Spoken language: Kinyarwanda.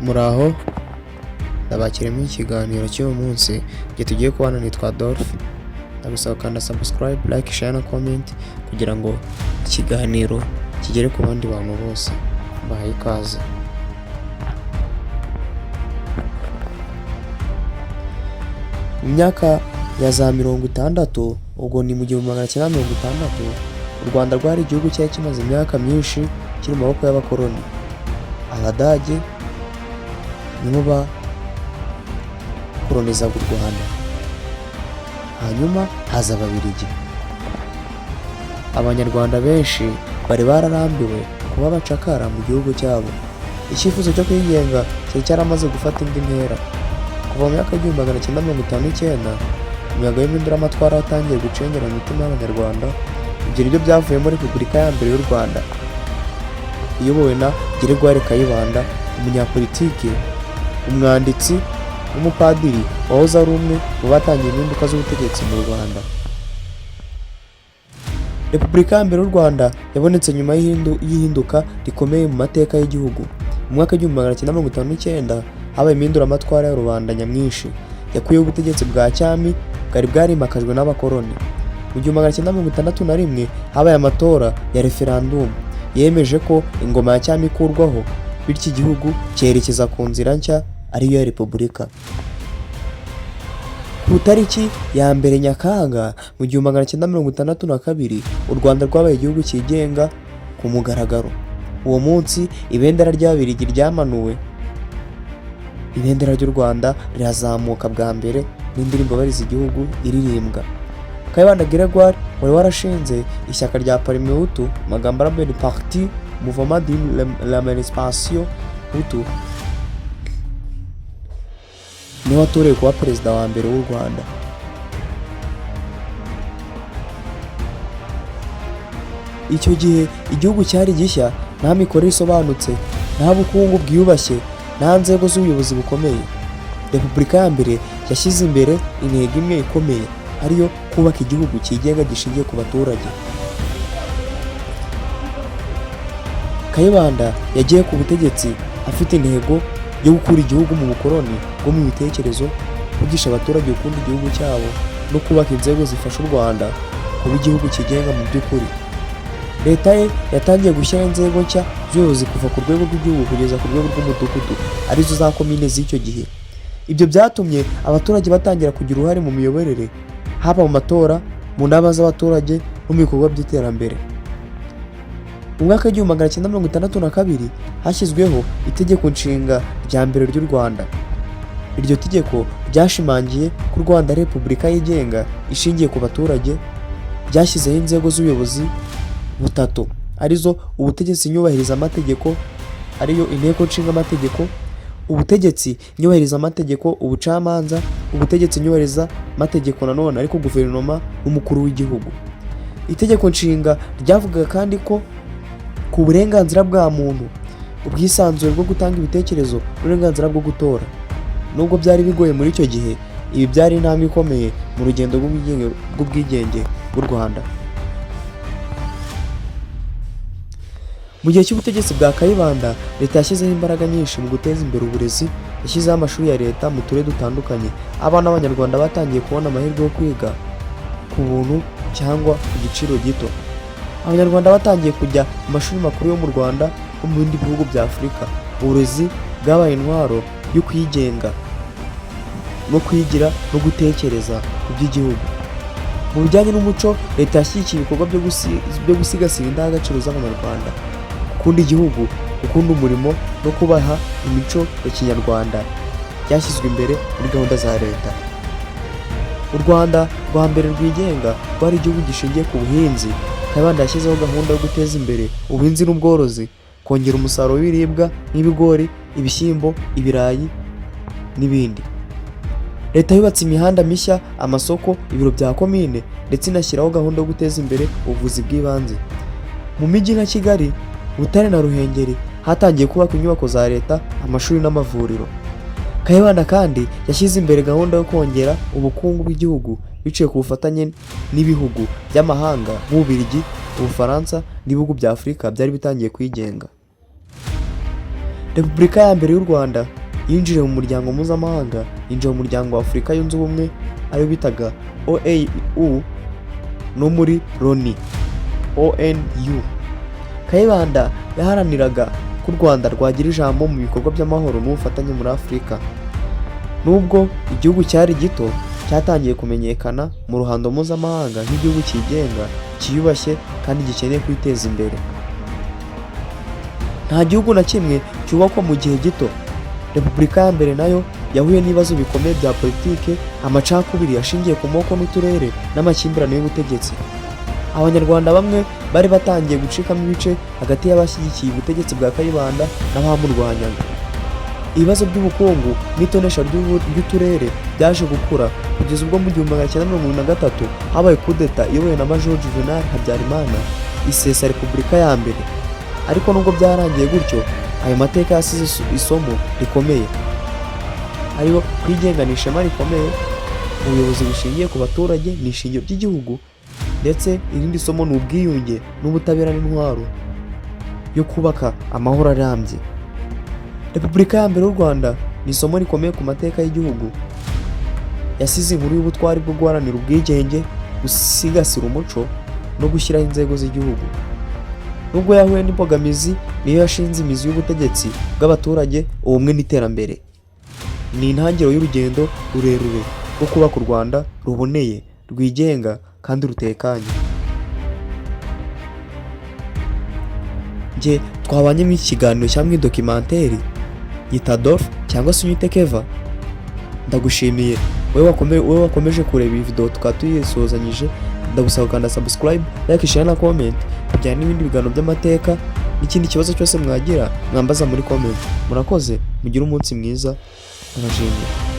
Muraho ndabakiremo ikiganiro cy'uyu munsi igihe tugiye kubana nitwa Adolphe, ndagusaba kanda subscribe, like, share na comment kugira ngo ikiganiro kigere ku bandi bantu bose. Bahaye ikaze. Mu myaka ya za 60, ubwo ni mu 1960, u Rwanda rwari igihugu cyari kimaze imyaka myinshi kiri mu maboko y'abakoloni. Abadage nibo bakolonizaga u Rwanda, hanyuma haza Ababiligi. Abanyarwanda benshi bari bararambiwe kuba abacakara mu gihugu cyabo. Icyifuzo cyo kwigenga cyari cyaramaze gufata indi ntera. Kuva mu myaka y'1959 imiyaga y'impinduramatwara yatangiye gucengera mu mitima y'Abanyarwanda. Ibyo nibyo byavuyemo Repubulika ya mbere y'u Rwanda iyobowe na Gregoire Kayibanda, umunyapolitiki, umwanditsi n'umupadiri wahoze ari umwe mu batangiye impinduka z'ubutegetsi mu Rwanda. Repubulika ya mbere y'u Rwanda yabonetse nyuma y'ihinduka rikomeye mu mateka y'igihugu. Mu mwaka w'1959 habaye impinduramatwara ya rubanda nyamwinshi yakuyeho ubutegetsi bwa cyami bwari bwarimakajwe n'abakoloni. Mu 1961 habaye amatora ya referendum yemeje ko ingoma ya cyami ikurwaho, bityo igihugu cyerekeza ku nzira nshya ariyo ya repubulika. Ku tariki ya mbere Nyakanga mu 1962 u Rwanda rwabaye igihugu cyigenga ku mugaragaro. Uwo munsi ibendera ry'Ababiligi ryamanuwe, ibendera ry'u Rwanda rirazamuka bwa mbere n'indirimbo bariza igihugu iririmbwa. Kayibanda Gregoire wari warashinze ishyaka rya Parmehutu, magambo arambuye ni Parti Mouvement de l'Emancipation Hutu, niwe watorewe kuba perezida wa mbere w'u Rwanda. Icyo gihe igihugu cyari gishya, nta mikorere isobanutse, nta bukungu bwiyubashye, nta nzego z'ubuyobozi bukomeye. Repubulika ya mbere yashyize imbere intego imwe ikomeye, ariyo kubaka igihugu cyigenga gishingiye ku baturage. Kayibanda yagiye ku butegetsi afite intego yo gukura igihugu mu bukoloni bwo mu bitekerezo, kwigisha abaturage gukunda igihugu cyabo no kubaka inzego zifasha u Rwanda kuba igihugu cyigenga mu by'ukuri. Leta ye yatangiye gushyiraho inzego nshya z'ubuyobozi kuva ku rwego rw'igihugu kugeza ku rwego rw'umudugudu, arizo za komine z'icyo gihe. Ibyo byatumye abaturage batangira kugira uruhare mu miyoborere, haba mu matora, mu nama z'abaturage no mu bikorwa by'iterambere. Mu mwaka w'1962 hashyizweho itegeko nshinga rya mbere ry'u Rwanda. Iryo tegeko ryashimangiye ko u Rwanda ari repubulika yigenga ishingiye ku baturage. Ryashyizeho inzego z'ubuyobozi butatu, arizo ubutegetsi nyubahirizaamategeko, ariyo inteko nshinga amategeko, ubutegetsi nyubahirizaamategeko, ubucamanza, ubutegetsi nyubahirizaamategeko nanone ariko guverinoma n'umukuru w'igihugu. Itegeko nshinga ryavugaga kandi ko ku burenganzira bwa muntu, ubwisanzure bwo gutanga ibitekerezo n'uburenganzira bwo gutora. Nubwo byari bigoye muri icyo gihe, ibi byari intambwe ikomeye mu rugendo rw'ubwigenge bw'u Rwanda. Mu gihe cy'ubutegetsi bwa Kayibanda, leta yashyizeho imbaraga nyinshi mu guteza imbere uburezi. Yashyizeho amashuri ya leta mu turere dutandukanye. Abana b'Abanyarwanda batangiye kubona amahirwe yo kwiga ku buntu cyangwa ku giciro gito. Abanyarwanda batangiye kujya mu mashuri makuru yo mu Rwanda no mu bindi bihugu bya Afurika. Uburezi bwabaye intwaro yo kwigenga no kwigira no gutekereza ku by'igihugu. Mu bijyanye n'umuco, leta yashyigikiye ibikorwa byo gusigasira indangagaciro z'Abanyarwanda, gukunda igihugu, gukunda umurimo no kubaha imico ya Kinyarwanda byashyizwe imbere muri gahunda za leta. U Rwanda rwa mbere rwigenga rwari igihugu gishingiye ku buhinzi. Kayibanda yashyizeho gahunda yo guteza imbere ubuhinzi n'ubworozi, kongera umusaruro w'ibiribwa nk'ibigori, ibishyimbo, ibirayi n'ibindi. Leta yubatse imihanda mishya, amasoko, ibiro bya komine ndetse inashyiraho gahunda yo guteza imbere ubuvuzi bw'ibanze. Mu mijyi nka Kigali, Butare na Ruhengeri hatangiye kubaka inyubako za leta, amashuri n'amavuriro. Kayibanda kandi yashyize imbere gahunda yo kongera ubukungu bw'igihugu biciye ku bufatanye n'ibihugu by'amahanga nk'Ububiligi, Ubufaransa n'ibihugu bya Afurika byari bitangiye kwigenga. Repubulika ya mbere y'u Rwanda yinjiye mu muryango mpuzamahanga, yinjiye mu muryango wa Afurika yunze ubumwe ayo bitaga OAU no muri Loni ONU. Kayibanda yaharaniraga ko u Rwanda rwagira ijambo mu bikorwa by'amahoro n'ubufatanye muri Afurika. Nubwo igihugu cyari gito, cyatangiye kumenyekana mu ruhando mpuzamahanga nk'igihugu cyigenga, cyiyubashye kandi gikeneye kwiteza imbere. Nta gihugu na kimwe cyubakwa mu gihe gito. Repubulika ya mbere nayo yahuye n'ibibazo bikomeye bya politike, amacakubiri ashingiye ku moko n'uturere n'amakimbirane y'ubutegetsi. Abanyarwanda bamwe bari batangiye gucikamo ibice hagati y'abashyigikiye ubutegetsi bwa Kayibanda n'abamurwanyaga. Ibibazo by'ubukungu n'itonesha ry'uturere byaje gukura kugeza ubwo mu 1923 habaye kudeta iyobowe na Major Juvenal Habyarimana isesa Repubulika ya mbere. Ariko nubwo byarangiye gutyo, ayo mateka yasize isomo rikomeye, ariyo kwigenga n'ishema rikomeye, ubuyobozi bushingiye ku baturage n'ishingiro ry'igihugu, ndetse irindi somo ni ubwiyunge n'ubutabera n'intwaro yo kubaka amahoro arambye. Repubulika ya mbere y'u Rwanda ni isomo rikomeye ku mateka y'igihugu, yasize inkuru y'ubutwari bwo guharanira ubwigenge, gusigasira umuco no gushyiraho inzego z'igihugu. Nubwo yahuye n'imbogamizi, niyo yashinze imizi y'ubutegetsi bw'abaturage, ubumwe n'iterambere. Ni intangiriro y'urugendo rurerure rwo kubaka u Rwanda ruboneye, rwigenga kandi rutekanye. Njye twabanye mu kiganiro cyangwa documentary yita Dolph cyangwa se unyite Keva. Ndagushimiye wowe wakomeje kureba iyi video tukaba tuyisozanyije. Ndagusaba ukanda subscribe, like, share na comment kujyana n'ibindi biganiro by'amateka n'ikindi kibazo cyose mwagira mwambaza muri comment. Murakoze, mugire umunsi mwiza, ndabashimiye.